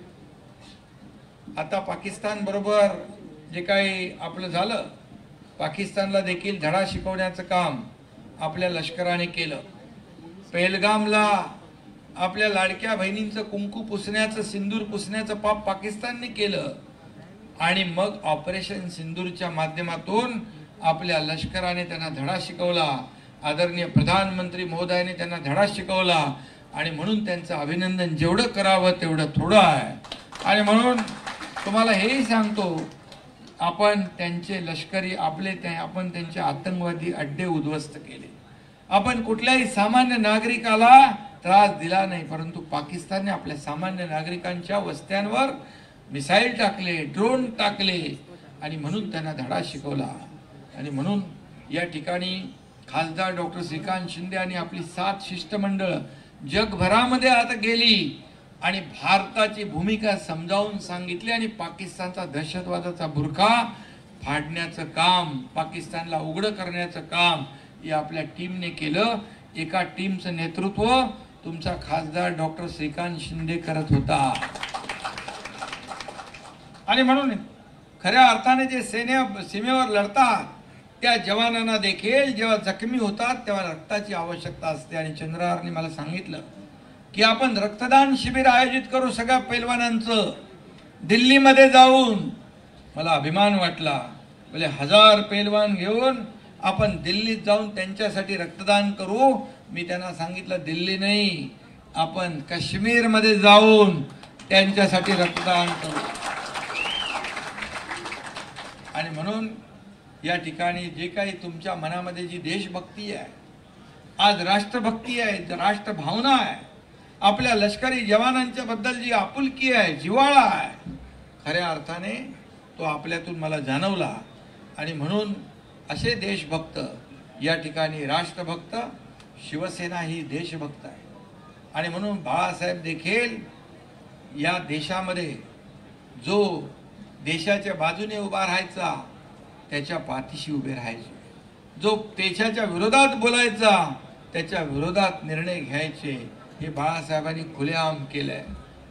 आता पाकिस्तान बरोबर जे काही आपलं झालं, पाकिस्तानला देखील धडा शिकवण्याचं काम आपल्या लष्कराने केलं. पेहलगामला आपल्या लाडक्या बहिणींचं कुंकू पुसण्याचं, सिंदूर पुसण्याचं पाप पाकिस्तानने केलं आणि मग ऑपरेशन सिंदूरच्या माध्यमातून आपल्या लष्कराने त्यांना धडा शिकवला. आदरणीय प्रधानमंत्री महोदयाने त्यांना धडा शिकवला आणि म्हणून त्यांचं अभिनंदन जेवढं करावं तेवढं थोडं आहे. आणि म्हणून तुम्हाला हेही सांगतो, आपण त्यांचे लष्करी आपण त्यांचे आतंकवादी अड्डे उद्ध्वस्त केले. आपण कुठल्याही सामान्य नागरिकाला त्रास दिला नाही, परंतु पाकिस्तानने आपल्या सामान्य नागरिकांच्या वस्त्यांवर मिसाईल टाकले, ड्रोन टाकले आणि म्हणून त्यांना धडा शिकवला. आणि म्हणून या ठिकाणी खासदार डॉक्टर श्रीकांत शिंदे आणि आपली 7 शिष्टमंडळ जगभरामध्ये आता गेली आणि भारताची भूमिका समजावून सांगितली आणि पाकिस्तानचा दहशतवादाचा बुरखा फाडण्याचं काम, पाकिस्तानला उघड करण्याचं काम या आपल्या टीमने केलं. एका टीमचं नेतृत्व तुमचा खासदार डॉक्टर श्रीकांत शिंदे करत होता. आणि म्हणून खऱ्या अर्थाने जे सीमेवर लढतात त्या जवानांना देखील जेव्हा जखमी होतात तेव्हा रक्ताची आवश्यकता असते. आणि चंद्रहारने मला सांगितलं की आपण रक्तदान शिबिर आयोजित करू सगळ्या पैलवानांचं. दिल्लीमध्ये जाऊन मला अभिमान वाटला. बोले 1000 पैलवान घेऊन आपण दिल्लीत जाऊन त्यांच्यासाठी रक्तदान करू. मी त्यांना सांगितलं दिल्ली नाही, आपण काश्मीरमध्ये जाऊन त्यांच्यासाठी रक्तदान करू. आणि म्हणून या ठिकाणी जे काही तुमच्या मनामध्ये जी देशभक्ती आहे, आज राष्ट्रभक्ती आहे, राष्ट्रभावना आहे, आपल्या लष्करी जवानांच्या बद्दल जी आपुलकी आहे, जिव्हाळा आहे, खऱ्या अर्थाने तो आपल्यातून मला जाणवला. आणि म्हणून असे देशभक्त या ठिकाणी राष्ट्रभक्त, शिवसेना ही देशभक्त आहे. आणि म्हणून बाळासाहेब देखील या देशामध्ये जो देशाच्या बाजूने उभा राहायचा त्याच्या पाठीशी उभे राहायचे, जो देशाच्या विरोधात बोलायचा त्याच्या विरोधात निर्णय घ्यायचे, हे बाळासाहेबांनी खुलेआम केलंय.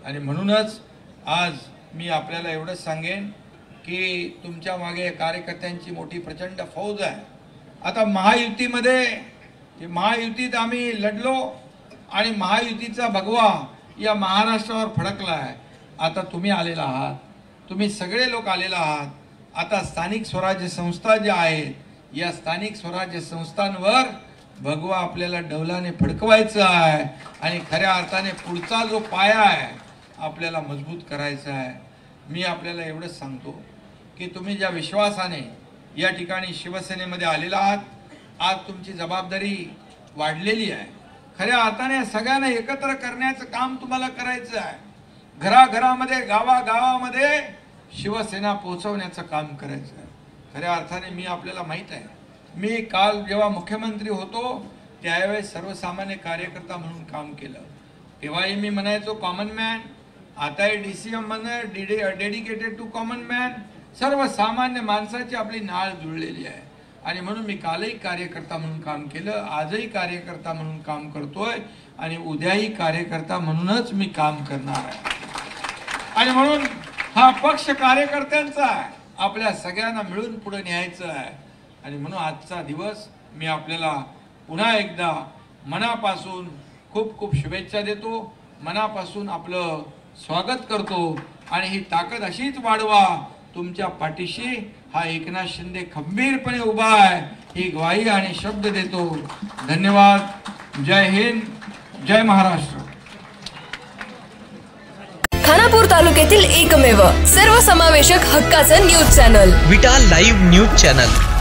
आणि म्हणूनच आज मी आपल्याला एवढंच सांगेन की तुमच्या मागे कार्यकर्त्यांची मोठी प्रचंड फौज आहे. आता महायुतीत आम्ही लढलो आणि महायुतीचा भगवा या महाराष्ट्रावर फडकलाय. आता तुम्ही आलेला आहात, तुम्ही सगळे लोक आलेला आहात. आता स्थानिक स्वराज्य संस्था ज्या आहेत, या स्थानिक स्वराज्य संस्थांवर भगवा आपल्याला डौलाने फडकवायचा आहे आणि खऱ्या अर्थाने पुढचा जो पाया आहे आपल्याला मजबूत करायचा आहे. मी आपल्याला एवढंच सांगतो की तुम्ही ज्या विश्वासाने या ठिकाणी शिवसेनेमध्ये आलेला आहात, आज तुमची जबाबदारी वाढलेली आहे. खऱ्या अर्थाने सगळ्यांना एकत्र करण्याचं काम तुम्हाला करायचं आहे. घराघरामध्ये गावागावामध्ये शिवसेना पोहोचवण्याचं काम करायचं आहे. खऱ्या अर्थाने मी आपल्याला माहीत आहे, मी काल जेव्हा मुख्यमंत्री होतो त्यावेळेस सर्वसामान्य कार्यकर्ता म्हणून काम केलं. तेव्हाही मी म्हणायचो कॉमन मॅन, आताही DCM म्हणा डेडिकेटेड टू कॉमन मॅन. सर्वसामान्य माणसाची आपली नाळ जुळलेली आहे आणि म्हणून मी कालही कार्यकर्ता म्हणून काम केलं, आजही कार्यकर्ता म्हणून काम करतोय आणि उद्याही कार्यकर्ता म्हणूनच मी काम करणार आहे. आणि म्हणून हा पक्ष कार्यकर्त्यांचा आहे, आपल्या सगळ्यांना मिळून पुढे न्यायचं आहे. आणि म्हणून आजचा दिवस मी आपल्याला पुन्हा एकदा मनापासून खूप खूप शुभेच्छा देतो, मनापासून आपलं स्वागत करतो. आणि ही ताकद अशीच वाढवा. तुमच्या पाठीशी हा एकनाथ शिंदे खंबीरपणे उभा आहे, ही ग्वाही आणि शब्द देतो. धन्यवाद. जय हिंद, जय महाराष्ट्र. खानापूर तालुक्यातील एकमेव सर्वसमावेशक हक्काचं न्यूज चॅनल विटा लाईव्ह न्यूज चॅनल.